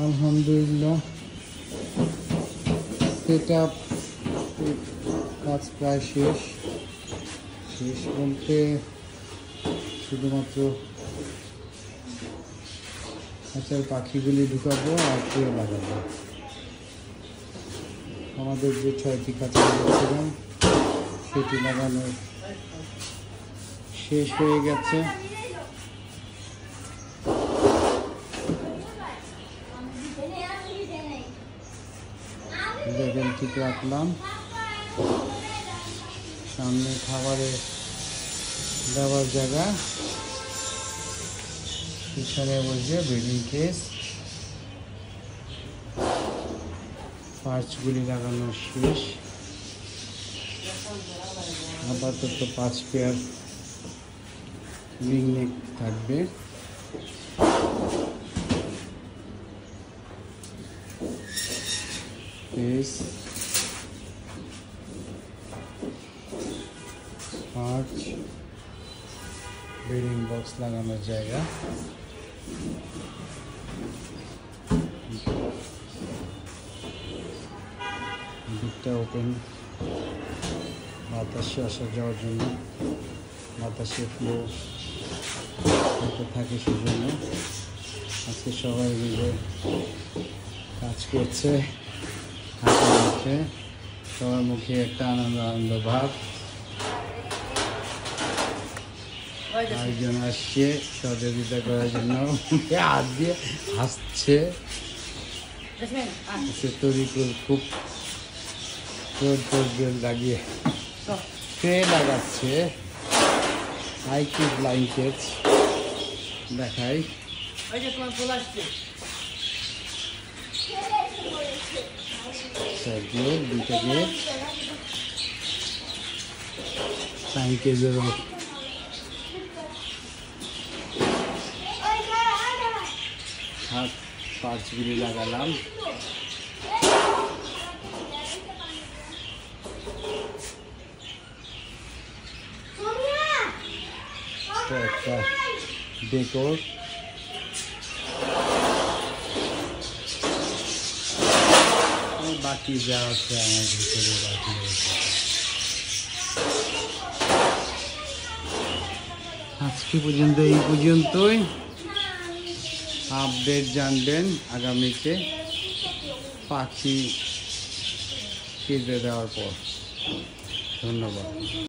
আলহামদুলিল্লাহ সেটআপ কাজ প্রায় শেষ বলতে শুধুমাত্র খাঁচার পাখিগুলি ঢুকাবো আর ট্রে লাগাবো। আমাদের যে 6টি খাঁচা রেখেছিলাম সেটি লাগানো শেষ হয়ে গেছে। লেভেল ঠিক রাখলাম। সামনে খাবারের দেওয়ার জায়গা, পিছনে বসবে ব্রিডিং কেস। পার্চগুলি লাগানো শেষ। আপাতত 5 পেয়ার রিং নেক থাকবে। কেস, পার্চ, ব্রিডিং বক্স লাগানোর জায়গা। দিকটা ওপেন, বাতাসে আসা যাওয়ার জন্য, বাতাসে ফ্লো হতে থাকে সেজন্য। আজকে সবাই মিলে কাজ করছে, হাতে মুখে, সবার মুখে একটা আনন্দ ভাব। একজন আসছে সহযোগিতা করার জন্য, হাত দিয়ে হাসছে। তৈরি খুব লাগিয়ে ট্রে লাগাচ্ছে। আইকি ব্ল্যাঙ্কেট দেখাই। দুইটা গেট ব্ল্যাঙ্কেটেরও হাত পার্চগুলি লাগালাম। একটা ডেকোর, বাকি যা আছে আমার ভিতরে বাকি রয়েছে। আজকে পর্যন্ত এই পর্যন্তই। আপডেট জানবেন আগামীতে পাখি কেটে দেওয়ার পর। ধন্যবাদ।